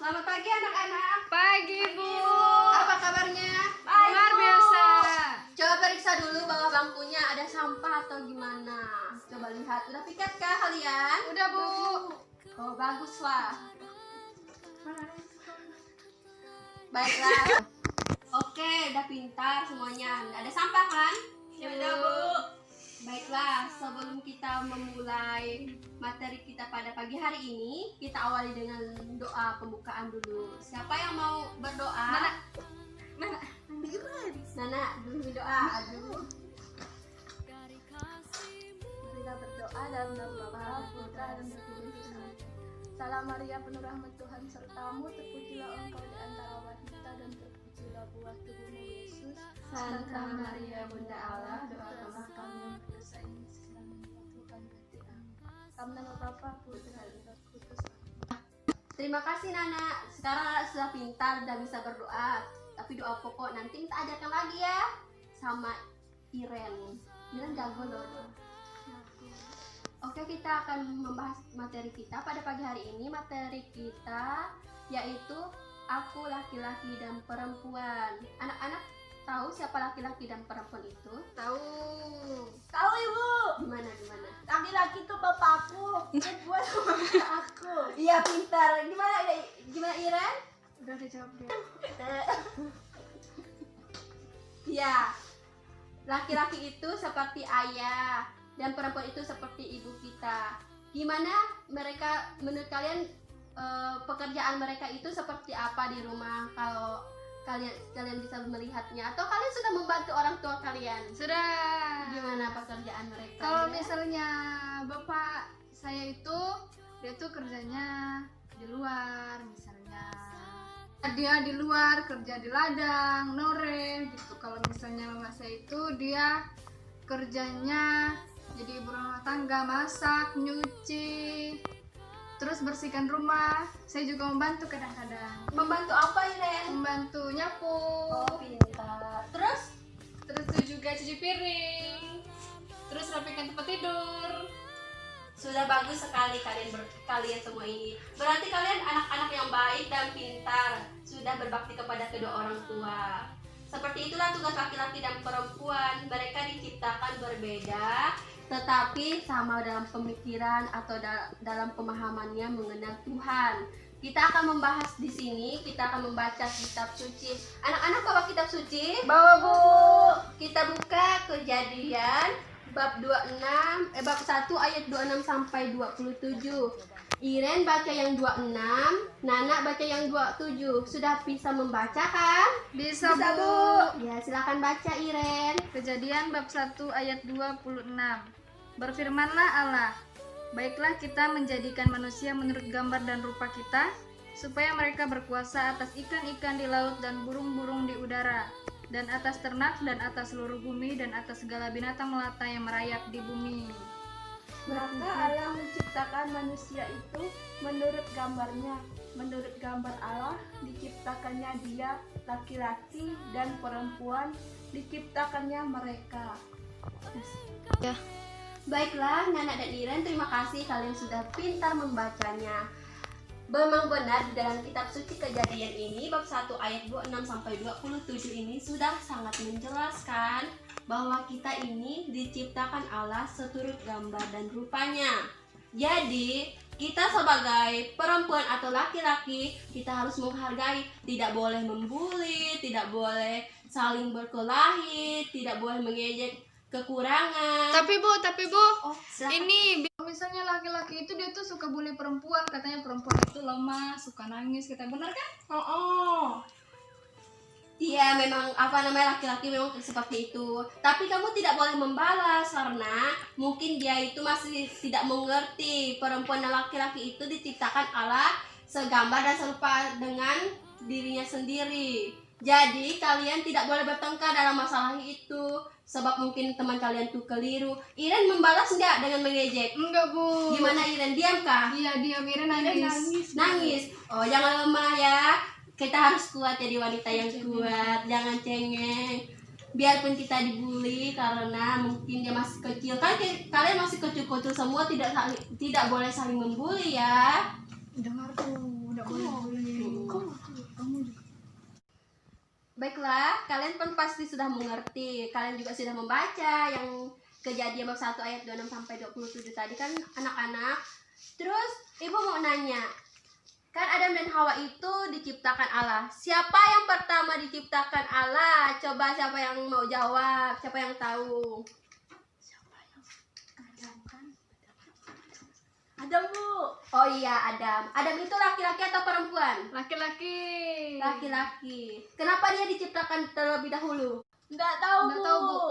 Selamat pagi anak-anak. Pagi, Bu. Apa kabarnya? Luar biasa. Coba periksa dulu bawah bangkunya ada sampah atau gimana. Coba lihat, udah piket kah kalian? Udah, Bu. Oh, baguslah. Baiklah. Oke, udah pintar semuanya. Nggak ada sampah kan? Udah, Bu. Baiklah, sebelum kita memulai materi kita pada pagi hari ini, kita awali dengan doa pembukaan dulu. Siapa yang mau berdoa? Nana, dulu doa. Aduh. Kita berdoa dalam nama Bapa, Putra, dan Roh Kudus. Salam Maria, penuh rahmat Tuhan sertamu, terpujilah engkau di antara wanita dan terpujilah buah tubuhmu Yesus. Santa Maria, Bunda Allah, doakanlah kami yang berdosa ini sekarang Tuhan berkati. Dalam nama Bapa, Putra, dan Roh Kudus. Terima kasih Nana. Sekarang Nana sudah pintar dan bisa berdoa. Tapi doa pokok nanti kita ajarkan lagi ya sama Iren. Iren jago loh. Oke, kita akan membahas materi kita pada pagi hari ini. Materi kita yaitu aku laki-laki dan perempuan. Anak-anak tahu siapa laki-laki dan perempuan itu? Tahu. Tahu Ibu, Gimana? laki-laki itu bapakku, perempuan sama aku. Iya, pintar. Gimana Iren? Udah dijawab deh. Ya, laki-laki itu seperti ayah dan perempuan itu seperti ibu kita. Gimana mereka menurut kalian pekerjaan mereka itu seperti apa di rumah? Kalau kalian bisa melihatnya atau kalian sudah membantu orang tua kalian? Sudah. Gimana pekerjaan mereka? Kalau ya? misalnya bapak saya itu, dia tuh kerjanya di luar, misalnya dia di luar kerja di ladang, noreh gitu. Kalau misalnya mama saya itu dia kerjanya jadi ibu rumah tangga, masak, nyuci, terus bersihkan rumah. Saya juga membantu kadang-kadang. Membantu apa Iren? Membantu nyapu. Oh, pintar. Terus Terus juga cuci piring. Terus rapikan tempat tidur. sudah bagus sekali kalian semua ini. Berarti kalian anak-anak yang baik dan pintar, sudah berbakti kepada kedua orang tua. Seperti itulah tugas laki-laki dan perempuan. Mereka diciptakan berbeda, tetapi sama dalam pemikiran atau dalam pemahamannya mengenal Tuhan. Kita akan membahas di sini, kita akan membaca kitab suci. Anak-anak bawa kitab suci? Bawa, Bu. Kita buka Kejadian bab 1 ayat 26 sampai 27. Iren baca yang 26, Nana baca yang 27. Sudah bisa membaca kan? Bisa, Bisa, Bu. Ya, silakan baca Iren. Kejadian bab 1 ayat 26. Berfirmanlah Allah, baiklah kita menjadikan manusia menurut gambar dan rupa kita, supaya mereka berkuasa atas ikan-ikan di laut dan burung-burung di udara, dan atas ternak dan atas seluruh bumi dan atas segala binatang melata yang merayap di bumi. Maka Allah menciptakan manusia itu menurut gambarnya. Menurut gambar Allah diciptakannya dia, laki-laki dan perempuan diciptakannya mereka. Baiklah, Nana dan Iren, terima kasih kalian sudah pintar membacanya. Memang benar di dalam kitab suci Kejadian ini bab 1 ayat 26 sampai 27 ini sudah sangat menjelaskan bahwa kita ini diciptakan Allah seturut gambar dan rupanya. Jadi, kita sebagai perempuan atau laki-laki, kita harus menghargai, tidak boleh membuli, tidak boleh saling berkelahi, tidak boleh mengejek kekurangan. Tapi Bu, Oh, silakan. ini misalnya laki-laki itu dia tuh suka bully perempuan, katanya perempuan itu lemah, suka nangis, katanya benar kan? Iya, memang laki-laki memang seperti itu. Tapi kamu tidak boleh membalas karena mungkin dia itu masih tidak mengerti perempuan dan laki-laki itu diciptakan Allah segambar dan serupa dengan dirinya sendiri. Jadi kalian tidak boleh bertengkar dalam masalah itu, sebab mungkin teman kalian tuh keliru. Iren membalas nggak dengan mengejek? Enggak, Bu. Gimana Iren, diam kah? Iya, dia Mira nangis. Nangis. Oh, jangan lemah ya. Kita harus kuat jadi wanita yang kuat. Jangan cengeng. Biarpun kita dibully karena mungkin dia masih kecil. Kan kalian masih kecil-kecil semua, tidak boleh saling membuli ya. Dengar tuh, udah boleh bully. Baiklah, kalian pun pasti sudah mengerti. Kalian juga sudah membaca yang Kejadian bab 1 ayat 26 sampai 27 tadi kan anak-anak. Terus ibu mau nanya, kan Adam dan Hawa itu diciptakan Allah. Siapa yang pertama diciptakan Allah? Coba siapa yang mau jawab? Siapa yang tahu? Adam, Bu. Oh iya, Adam. Adam itu laki-laki atau perempuan? Laki-laki. Laki-laki. Kenapa dia diciptakan terlebih dahulu? Nggak tahu, Nggak Bu. tahu, Bu.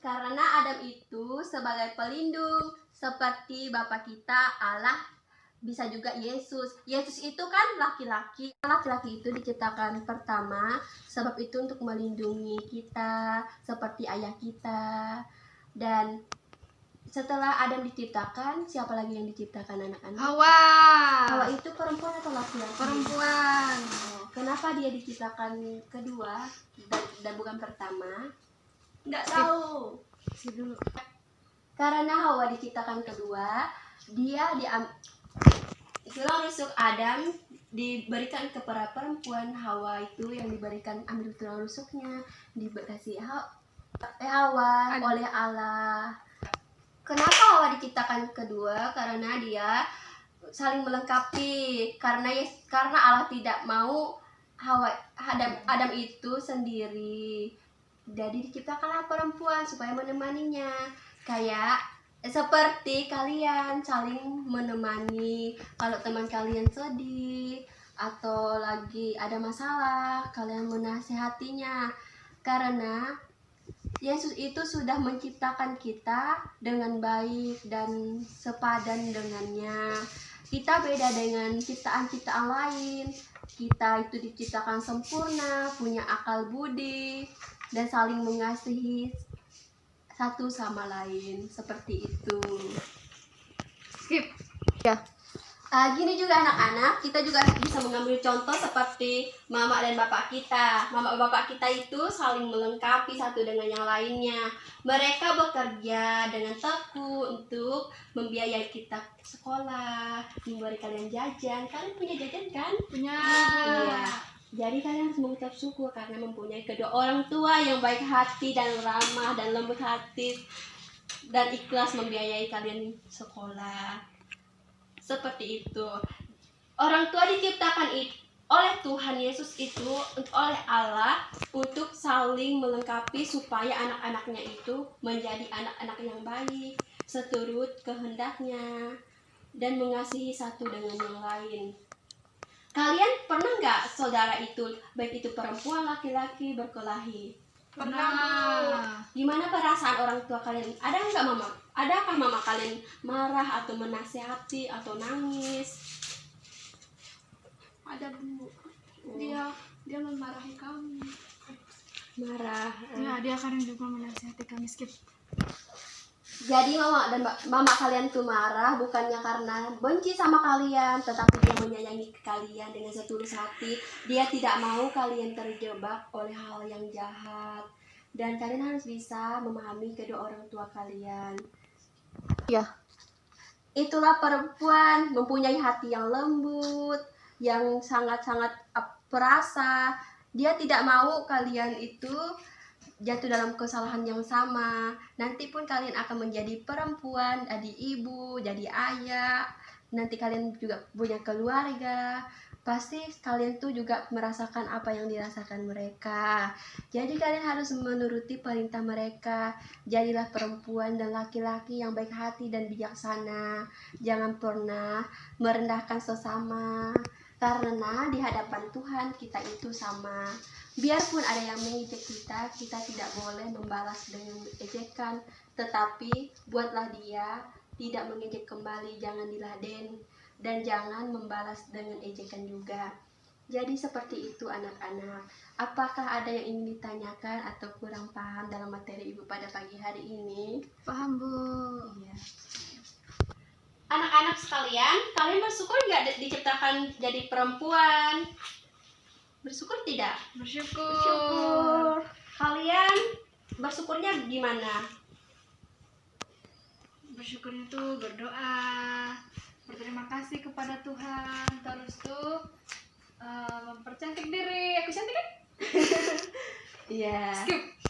Karena Adam itu sebagai pelindung seperti Bapa kita Allah, bisa juga Yesus. Yesus itu kan laki-laki. Laki-laki itu diciptakan pertama sebab itu untuk melindungi kita seperti ayah kita. Dan setelah Adam diciptakan, siapa lagi yang diciptakan anak-anak? Hawa. Hawa itu perempuan atau laki-laki? Perempuan. Kenapa dia diciptakan kedua dan bukan pertama? Nggak tahu. Si dulu. Karena Hawa diciptakan kedua, dia tulang rusuk Adam diberikan kepada perempuan. Hawa itu yang diberikan ambil tulang rusuknya, dikasih Hawa oleh Allah. Kenapa Hawa diciptakan kedua? Karena dia saling melengkapi. Karena Allah tidak mau Adam itu sendiri. Jadi diciptakanlah perempuan supaya menemaninya. Kayak seperti kalian saling menemani. Kalau teman kalian sedih atau lagi ada masalah, kalian menasihatinya. Karena Yesus itu sudah menciptakan kita dengan baik dan sepadan dengannya. Kita beda dengan ciptaan-ciptaan lain. Kita itu diciptakan sempurna, punya akal budi, dan saling mengasihi satu sama lain. Seperti itu. Skip. Gini juga anak-anak, kita juga bisa mengambil contoh seperti mama dan bapak kita. Mama dan bapak kita itu saling melengkapi satu dengan yang lainnya. Mereka bekerja dengan tekun untuk membiayai kita sekolah, memberi kalian jajan. Kalian punya jajan kan? Punya. Iya. Jadi kalian harus mengucap syukur karena mempunyai kedua orang tua yang baik hati dan ramah dan lembut hati dan ikhlas membiayai kalian sekolah. Seperti itu. Orang tua diciptakan oleh Tuhan Yesus itu oleh Allah untuk saling melengkapi supaya anak-anaknya itu menjadi anak-anak yang baik, seturut kehendaknya dan mengasihi satu dengan yang lain. Kalian pernah nggak saudara itu, baik itu perempuan laki-laki, berkelahi? Pernah. Gimana perasaan orang tua kalian? Ada nggak mama? Adakah mama kalian marah atau menasihati atau nangis? Ada, Bu. Dia memarahi kami. Marah. Ya, dia kadang juga menasihati kami. Skip. Jadi mama kalian tuh marah bukannya karena benci sama kalian, tetapi dia menyayangi kalian dengan setulus hati. Dia tidak mau kalian terjebak oleh hal yang jahat. Dan kalian harus bisa memahami kedua orang tua kalian. Ya. Itulah perempuan mempunyai hati yang lembut, yang sangat-sangat perasa. Dia tidak mau kalian itu jatuh dalam kesalahan yang sama. Nanti pun kalian akan menjadi perempuan, jadi ibu, jadi ayah. Nanti kalian juga punya keluarga. Pasti kalian tuh juga merasakan apa yang dirasakan mereka. Jadi kalian harus menuruti perintah mereka. Jadilah perempuan dan laki-laki yang baik hati dan bijaksana. Jangan pernah merendahkan sesama. Karena di hadapan Tuhan kita itu sama. Biarpun ada yang mengejek kita, kita tidak boleh membalas dengan ejekan. Tetapi buatlah dia tidak mengejek kembali, jangan diladen. Dan jangan membalas dengan ejekan juga. Jadi seperti itu anak-anak. Apakah ada yang ingin ditanyakan atau kurang paham dalam materi Ibu pada pagi hari ini? Paham, Bu. Iya. Anak-anak sekalian, kalian bersyukur nggak diciptakan jadi perempuan? Bersyukur tidak? Bersyukur. Kalian bersyukurnya gimana? Bersyukur itu berdoa, berterima kasih kepada Tuhan, terus tuh mempercantik diri. Aku cantik kan? Iya. Skip.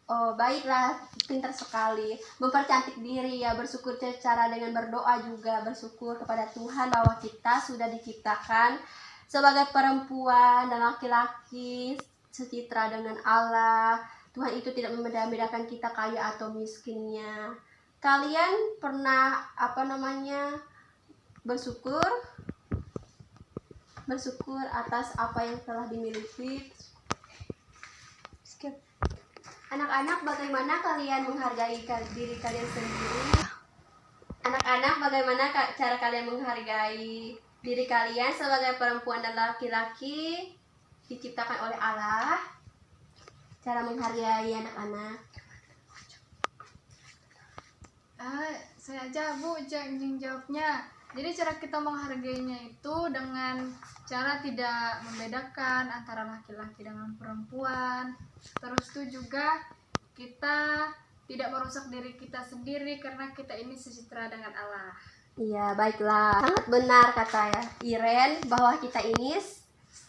Oh, baiklah, pintar sekali. Mempercantik diri ya, bersyukur secara dengan berdoa juga, bersyukur kepada Tuhan bahwa kita sudah diciptakan sebagai perempuan dan laki-laki secitra dengan Allah. Tuhan itu tidak membeda-bedakan kita kaya atau miskinnya. Kalian pernah bersyukur atas apa yang telah dimiliki? Skip. Anak-anak, bagaimana kalian menghargai diri kalian sendiri? Anak-anak, bagaimana cara kalian menghargai diri kalian sebagai perempuan dan laki-laki diciptakan oleh Allah? Cara menghargai anak-anak. Saya aja Bu yang jawabnya. Jadi cara kita menghargainya itu dengan cara tidak membedakan antara laki-laki dengan perempuan. Terus itu juga kita tidak merusak diri kita sendiri karena kita ini sejahtera dengan Allah. Iya, baiklah. Sangat benar kata Iren bahwa kita ini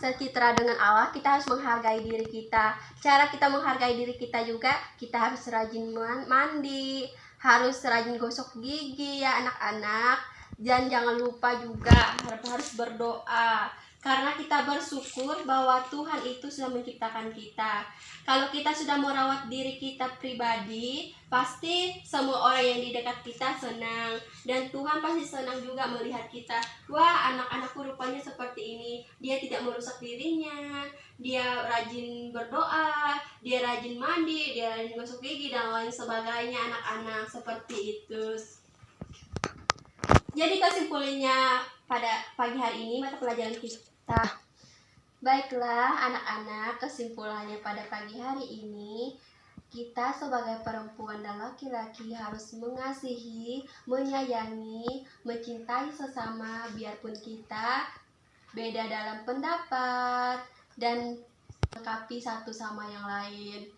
sejahtera dengan Allah. Kita harus menghargai diri kita. Cara kita menghargai diri kita juga, kita harus rajin mandi, harus rajin gosok gigi ya anak-anak. Dan jangan lupa juga harus berdoa, karena kita bersyukur bahwa Tuhan itu sudah menciptakan kita. Kalau kita sudah merawat diri kita pribadi, pasti semua orang yang di dekat kita senang, dan Tuhan pasti senang juga melihat kita. Wah, anak-anakku rupanya seperti ini, dia tidak merusak dirinya, dia rajin berdoa, dia rajin mandi, dia rajin gosok gigi dan lain sebagainya. Anak-anak seperti itu. Jadi kesimpulannya pada pagi hari ini mata pelajaran kita. Baiklah anak-anak, kesimpulannya pada pagi hari ini, kita sebagai perempuan dan laki-laki harus mengasihi, menyayangi, mencintai sesama biarpun kita beda dalam pendapat dan melengkapi satu sama yang lain.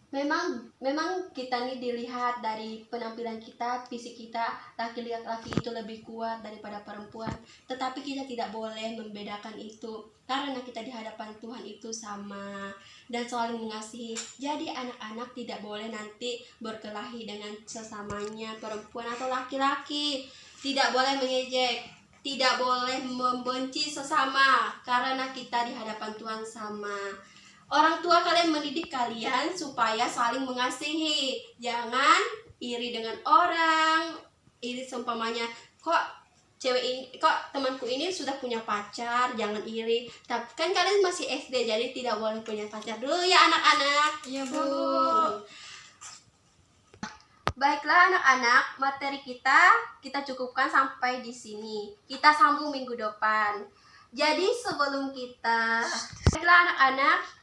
Memang kita nih dilihat dari penampilan kita, fisik kita, laki-laki itu lebih kuat daripada perempuan. Tetapi kita tidak boleh membedakan itu, karena kita di hadapan Tuhan itu sama dan saling mengasihi. Jadi anak-anak tidak boleh nanti berkelahi dengan sesamanya, perempuan atau laki-laki. Tidak boleh mengejek, tidak boleh membenci sesama, karena kita di hadapan Tuhan sama. Orang tua kalian mendidik kalian supaya saling mengasihi. Jangan iri dengan orang. Iri seumpamanya, kok temanku ini sudah punya pacar, jangan iri. Tapi kan kalian masih SD, jadi tidak boleh punya pacar dulu ya anak-anak. Iya Bu. Baiklah anak-anak, materi kita cukupkan sampai di sini. Kita sambung minggu depan. Jadi sebelum baiklah anak-anak,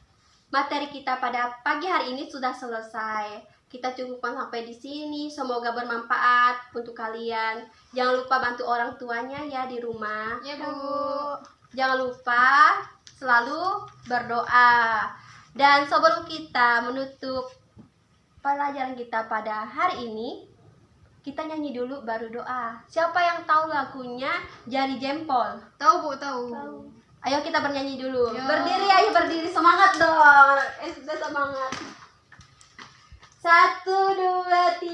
materi kita pada pagi hari ini sudah selesai. Kita cukupkan sampai di sini. Semoga bermanfaat untuk kalian. Jangan lupa bantu orang tuanya ya di rumah. Ya Bu. Jangan lupa selalu berdoa. Dan sebelum kita menutup pelajaran kita pada hari ini, kita nyanyi dulu baru doa. Siapa yang tahu lagunya Jari Jempol? Tahu Bu, tahu. Ayo kita bernyanyi dulu. Yo. Berdiri, ayo berdiri. Semangat dong. Sudah semangat. 1, 2,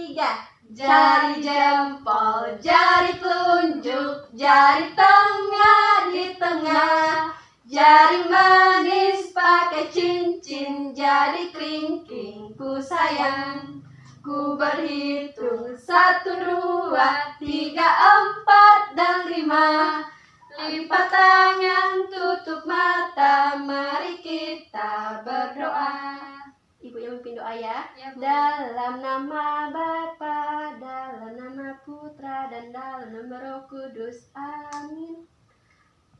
3. Jari jempol, jari telunjuk, jari tengah di tengah, jari manis pakai cincin, jari kelingking ku sayang. Ku berhitung 1, 2, 3, 4, dan 5. Lipat tangan, tutup mata, mari kita berdoa. Ibu yang memimpin doa ya. Ya, Bu. Dalam nama Bapa, dalam nama Putra, dan dalam nama Roh Kudus. Amin.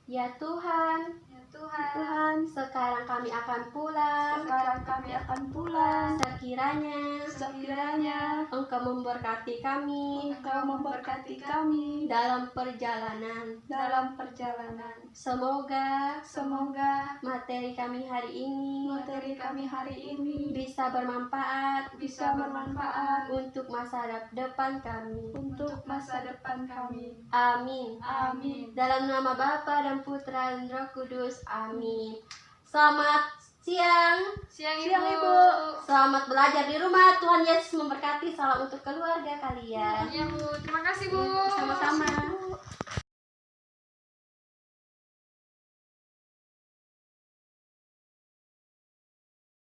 Ya Tuhan, Tuhan, sekarang kami akan pulang. Sekiranya Engkau memberkati kami dalam perjalanan. Semoga materi kami hari ini bisa bermanfaat untuk masa depan kami. Amin. Dalam nama Bapa dan Putra dan Roh Kudus. Amin. Selamat Siang Ibu. Selamat belajar di rumah. Tuhan Yesus memberkati. Salam untuk keluarga kalian. Iya Bu, terima kasih.